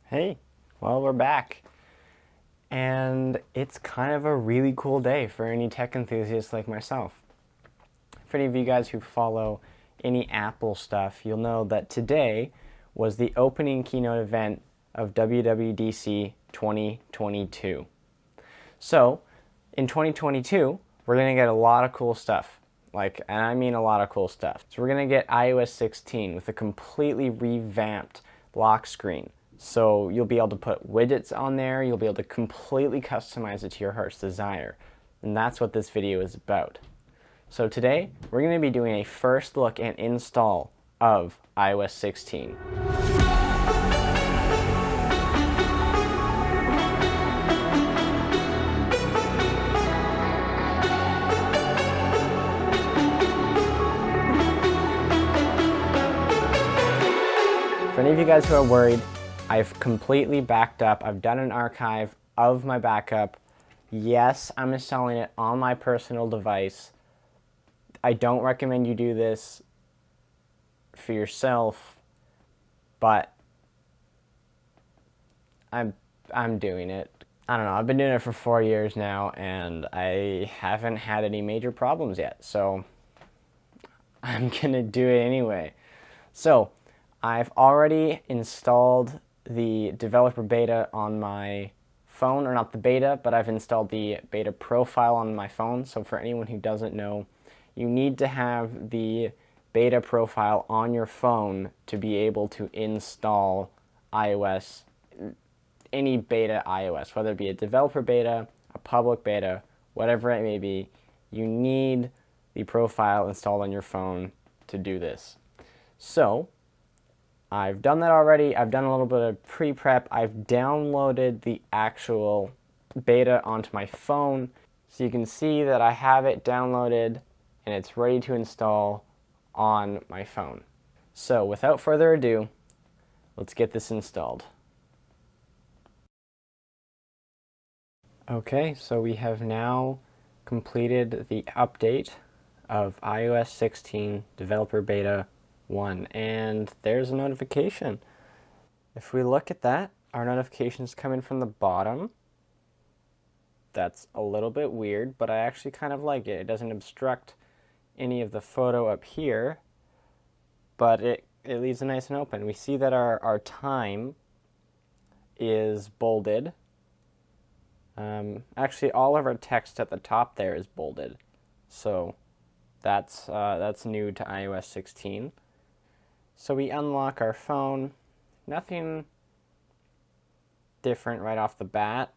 Hey, well, we're back. And it's kind of a really cool day for any tech enthusiast like myself. For any of you guys who follow any Apple stuff, you'll know that today was the opening keynote event of WWDC 2022. So, in 2022, we're going to get a lot of cool stuff. And I mean a lot of cool stuff. So we're going to get iOS 16 with a completely revamped lock screen. So you'll be able to put widgets on there, you'll be able to completely customize it to your heart's desire. And that's what this video is about. So today, we're going to be doing a first look and install of iOS 16. For any of you guys who are worried, I've completely backed up. I've done an archive of my backup. Yes, I'm installing it on my personal device. I don't recommend you do this for yourself, but I'm doing it. I don't know, I've been doing it for 4 years now, and I haven't had any major problems yet, so I'm gonna do it anyway. So, I've already installed the developer beta on my phone, or not the beta, but I've installed the beta profile on my phone. So for anyone who doesn't know, you need to have the beta profile on your phone to be able to install iOS, any beta iOS, whether it be a developer beta, a public beta, whatever it may be. You need the profile installed on your phone to do this. So I've done that already. I've done a little bit of pre-prep. I've downloaded the actual beta onto my phone. So you can see that I have it downloaded and it's ready to install on my phone. So without further ado, let's get this installed. Okay, so we have now completed the update of iOS 16 Developer Beta 1, and there's a notification. If we look at that, our notifications come in from the bottom. That's a little bit weird, but I actually kind of like it. It doesn't obstruct any of the photo up here, but it leaves it nice and open. We see that our time is bolded. Actually, all of our text at the top there is bolded, so that's new to iOS 16. So we unlock our phone. Nothing different right off the bat.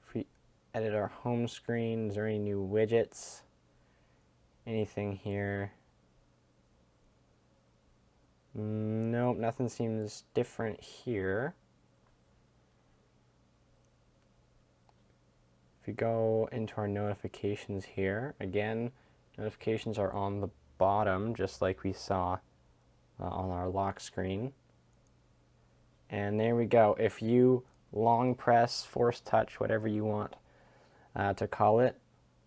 If we edit our home screen, is there any new widgets? Anything here? Nope, nothing seems different here. If we go into our notifications here, again, notifications are on the bottom, just like we saw on our lock screen. And there we go. If you long press, force touch, whatever you want to call it,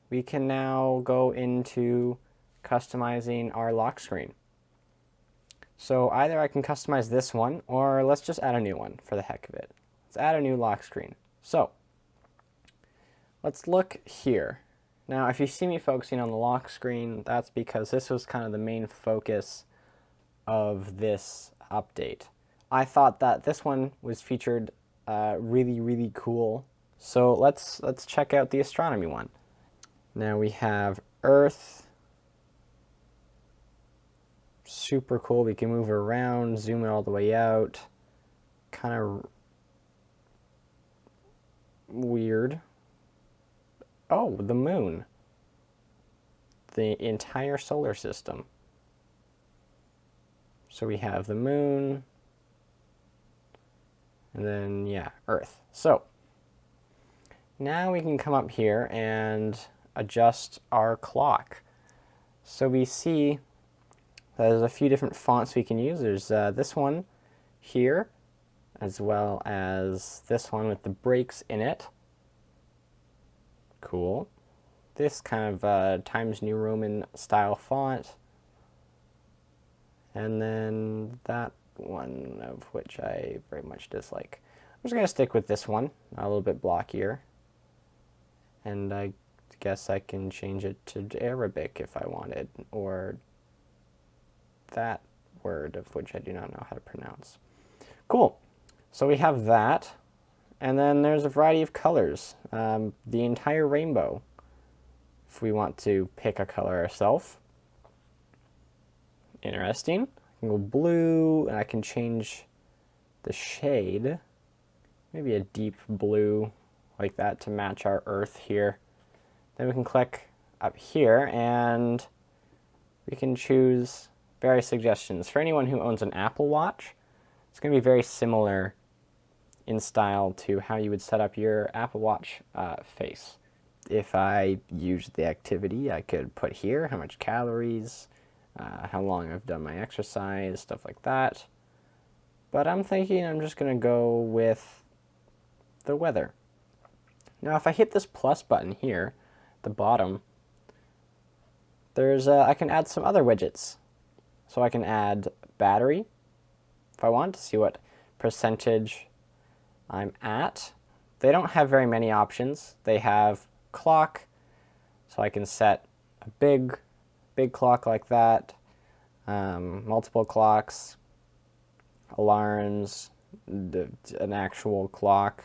we can now go into customizing our lock screen. So either I can customize this one, or let's just add a new one for the heck of it. Let's add a new lock screen. So let's look here. Now, if you see me focusing on the lock screen, that's because this was kind of the main focus of this update. I thought that this one was featured really, really cool. So let's check out the astronomy one. Now we have Earth. Super cool. We can move around, zoom it all the way out. Kind of weird. Oh, the moon. The entire solar system. So we have the moon, and then, yeah, Earth. So now we can come up here and adjust our clock. So we see there's a few different fonts we can use. There's this one here, as well as this one with the breaks in it. Cool. This kind of Times New Roman style font. And then that one of which I very much dislike. I'm just going to stick with this one, a little bit blockier. And I guess I can change it to Arabic if I wanted, or that word of which I do not know how to pronounce. Cool. So we have that. And then there's a variety of colors. The entire rainbow, if we want to pick a color ourselves. Interesting. I can go blue, and I can change the shade. Maybe a deep blue like that to match our earth here. Then we can click up here, and we can choose various suggestions. For anyone who owns an Apple Watch, it's going to be very similar in style to how you would set up your Apple Watch face. If I use the activity, I could put here how much calories, how long I've done my exercise, stuff like that. But I'm thinking I'm just going to go with the weather. Now if I hit this plus button here, at the bottom, there's I can add some other widgets. So I can add battery, if I want to see what percentage I'm at. They don't have very many options. They have clock, so I can set a big clock like that, multiple clocks, alarms, an actual clock,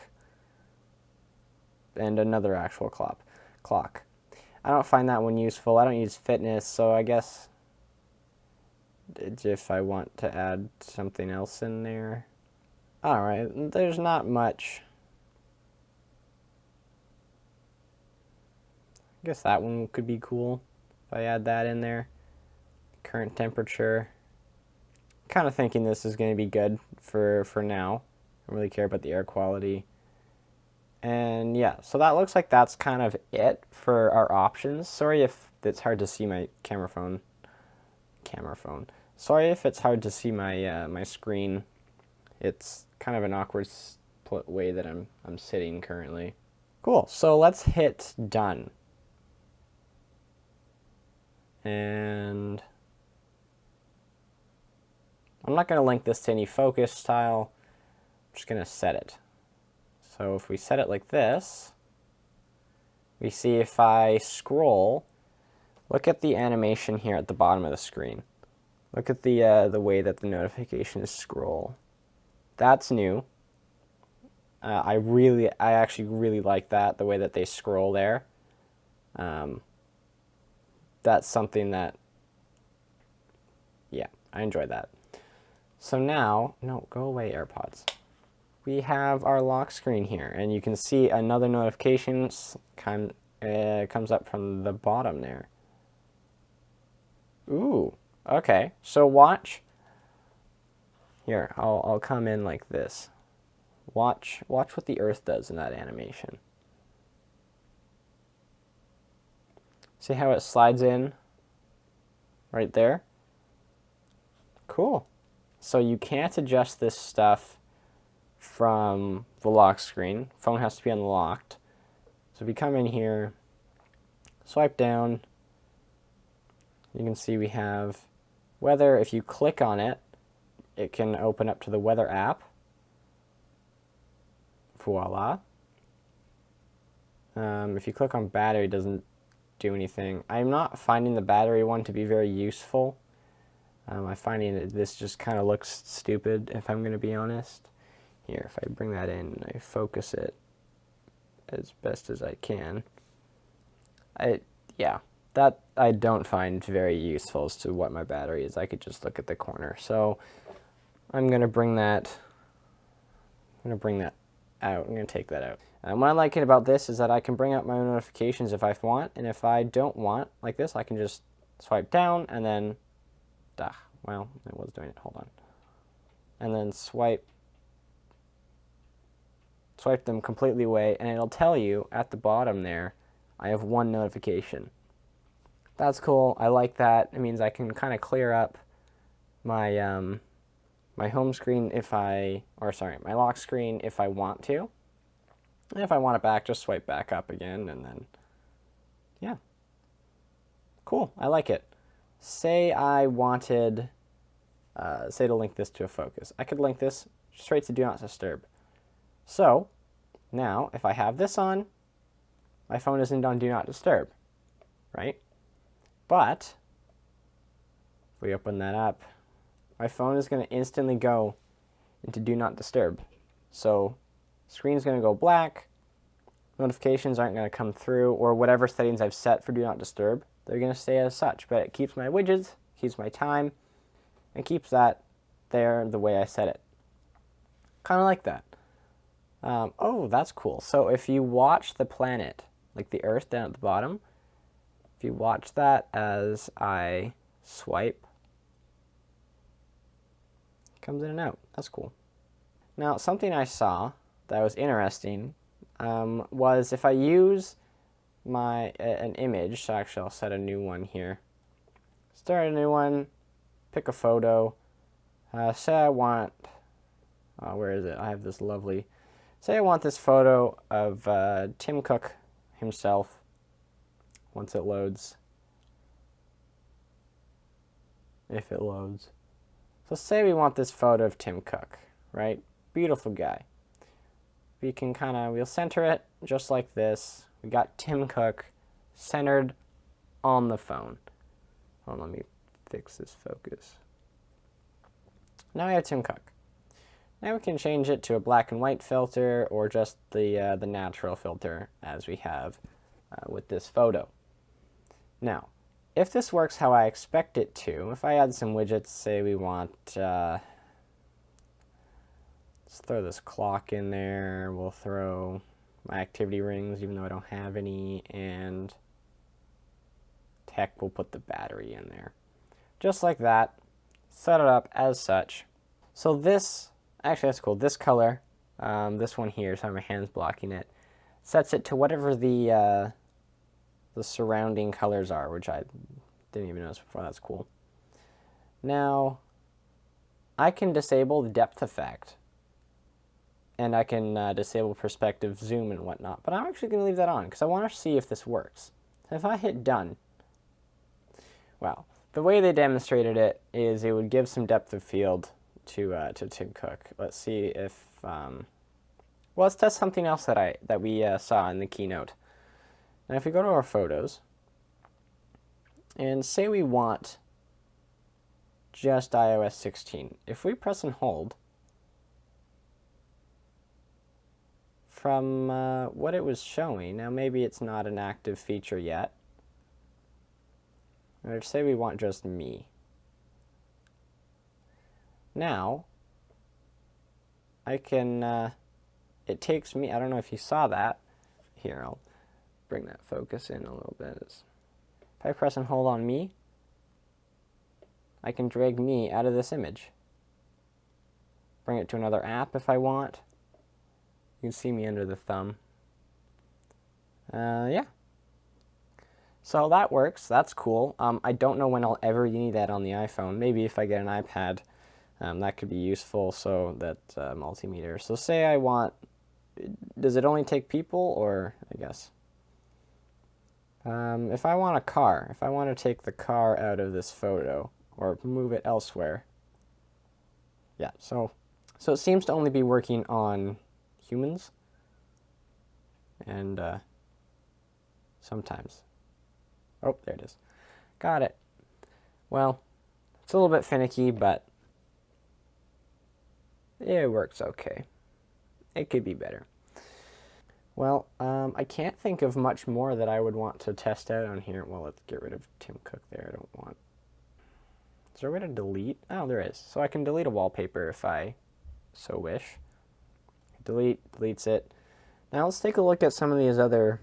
and another actual clock. I don't find that one useful. I don't use fitness, so I guess if I want to add something else in there. Alright, there's not much. I guess that one could be cool if I add that in there. Current temperature. Kind of thinking this is going to be good for now. I don't really care about the air quality. And yeah, so that looks like that's kind of it for our options. Sorry if it's hard to see my camera phone. Sorry if it's hard to see my my screen. It's kind of an awkward way that I'm sitting currently. Cool. So let's hit done. And I'm not going to link this to any focus style. I'm just going to set it. So if we set it like this, we see if I scroll, look at the animation here at the bottom of the screen. Look at the way that the notifications scroll. That's new. I actually really like that, the way that they scroll there. That's something that, yeah, I enjoy that. So now, no, go away, AirPods. We have our lock screen here, and you can see another notification comes up from the bottom there. Ooh, okay. So watch. Here, I'll come in like this. Watch what the Earth does in that animation. See how it slides in right there? Cool. So you can't adjust this stuff from the lock screen. Phone has to be unlocked. So if you come in here, swipe down, you can see we have weather. If you click on it, it can open up to the weather app. Voila. If you click on battery, it doesn't do anything. I'm not finding the battery one to be very useful. I'm finding that this just kind of looks stupid, if I'm going to be honest. Here, if I bring that in and I focus it as best as I can. Yeah, that I don't find very useful as to what my battery is. I could just look at the corner. So I'm going to bring that out. I'm going to take that out. What I like about this is that I can bring up my notifications if I want, and if I don't want, like this, I can just swipe down and then, well, it was doing it, hold on. And then swipe them completely away, and it'll tell you at the bottom there, I have one notification. That's cool, I like that. It means I can kind of clear up my, my home screen my lock screen if I want to. And if I want it back, just swipe back up again, and then, yeah. Cool, I like it. Say I wanted say to link this to a focus. I could link this straight to Do Not Disturb. So now if I have this on, my phone isn't on Do Not Disturb, right? But if we open that up, my phone is going to instantly go into Do Not Disturb. So screen's going to go black, notifications aren't going to come through, or whatever settings I've set for Do Not Disturb, they're going to stay as such. But it keeps my widgets, keeps my time, and keeps that there the way I set it. Kind of like that. Oh, that's cool. So if you watch the planet, like the Earth down at the bottom, if you watch that as I swipe, it comes in and out. That's cool. Now, something I saw that was interesting was if I use an image, so actually I'll set a new one here. Start a new one, pick a photo. Say I want, where is it? I have this lovely, say I want this photo of Tim Cook himself once it loads. If it loads. So say we want this photo of Tim Cook, right? Beautiful guy. We can we'll center it just like this. We got Tim Cook centered on the phone. Hold on, let me fix this focus. Now we have Tim Cook. Now we can change it to a black and white filter or just the natural filter as we have with this photo. Now, if this works how I expect it to, if I add some widgets, say we want, let's throw this clock in there, we'll throw my activity rings even though I don't have any, and tech, we'll put the battery in there. Just like that, set it up as such. So this, actually that's cool, this color, this one here, so my hand's blocking it, sets it to whatever the surrounding colors are, which I didn't even notice before. That's cool. Now, I can disable the depth effect, and I can disable perspective zoom and whatnot, but I'm actually going to leave that on because I want to see if this works. So if I hit done, well, the way they demonstrated it is it would give some depth of field to Tim Cook. Let's see if, well, let's test something else that we saw in the keynote. Now if we go to our photos, and say we want just iOS 16, if we press and hold, from what it was showing, now maybe it's not an active feature yet, or say we want just me. Now, I can, it takes me, I don't know if you saw that, here I'll bring that focus in a little bit. If I press and hold on me, I can drag me out of this image. Bring it to another app if I want. You can see me under the thumb. Yeah. So that works. That's cool. I don't know when I'll ever need that on the iPhone. Maybe if I get an iPad, that could be useful. So that multimeter. So say I want, does it only take people, or I guess? If I want a car, if I want to take the car out of this photo or move it elsewhere, yeah, so it seems to only be working on humans and sometimes. Oh, there it is. Got it. Well, it's a little bit finicky, but it works okay. It could be better. Well, I can't think of much more that I would want to test out on here. Well, let's get rid of Tim Cook there. I don't want... Is there a way to delete? Oh, there is. So I can delete a wallpaper if I so wish. Delete, deletes it. Now let's take a look at some of these other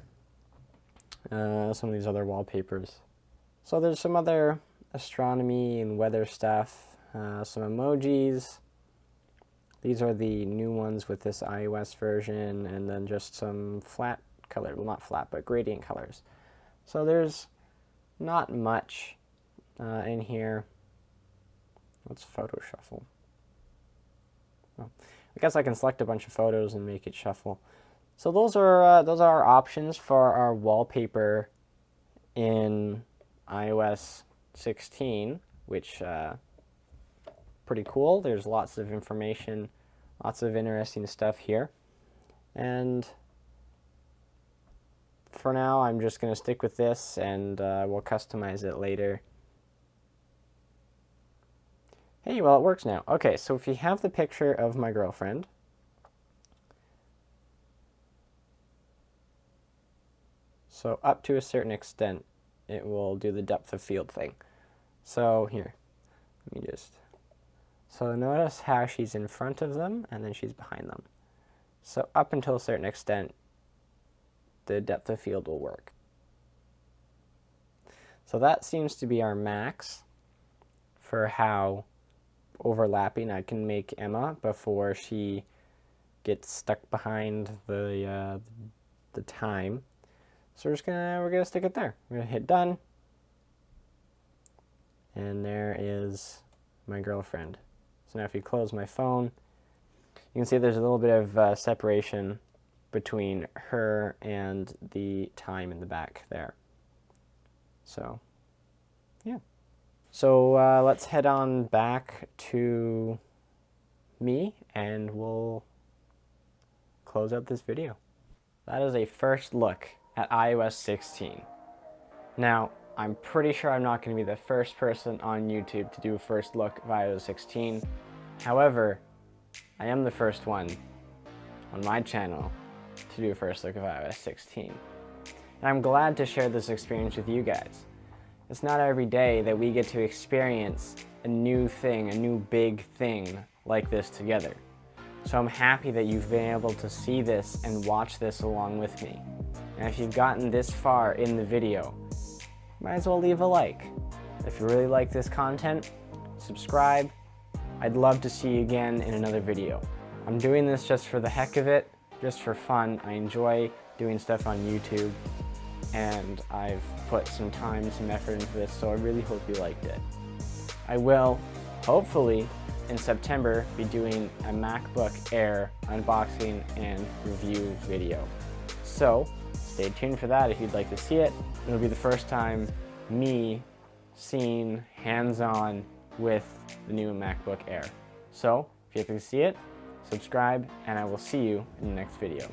wallpapers. So there's some other astronomy and weather stuff, some emojis. These are the new ones with this iOS version, and then just some flat color, well not flat, but gradient colors. So there's not much in here. Let's photo shuffle. Oh, I guess I can select a bunch of photos and make it shuffle. So those are our options for our wallpaper in iOS 16, which pretty cool. There's lots of information, lots of interesting stuff here. And for now, I'm just going to stick with this, and we'll customize it later. Hey, well, it works now. Okay, so if you have the picture of my girlfriend, so up to a certain extent, it will do the depth of field thing. So here, let me just, so notice how she's in front of them and then she's behind them. So up until a certain extent, the depth of field will work. So that seems to be our max for how overlapping I can make Emma before she gets stuck behind the time. So we're gonna stick it there. We're gonna hit done, and there is my girlfriend. So now if you close my phone, you can see there's a little bit of separation between her and the time in the back there. So, yeah. So let's head on back to me and we'll close up this video. That is a first look at iOS 16. Now, I'm pretty sure I'm not going to be the first person on YouTube to do a first look of iOS 16. However, I am the first one on my channel to do a first look of iOS 16. And I'm glad to share this experience with you guys. It's not every day that we get to experience a new thing, a new big thing like this together. So I'm happy that you've been able to see this and watch this along with me. And if you've gotten this far in the video, might as well leave a like. If you really like this content, subscribe. I'd love to see you again in another video. I'm doing this just for the heck of it, just for fun. I enjoy doing stuff on YouTube, and I've put some time, some effort into this, so I really hope you liked it. I will, hopefully, in September, be doing a MacBook Air unboxing and review video. So, stay tuned for that if you'd like to see it. It'll be the first time me seeing hands-on with the new MacBook Air. So, if you'd like to see it, subscribe, and I will see you in the next video.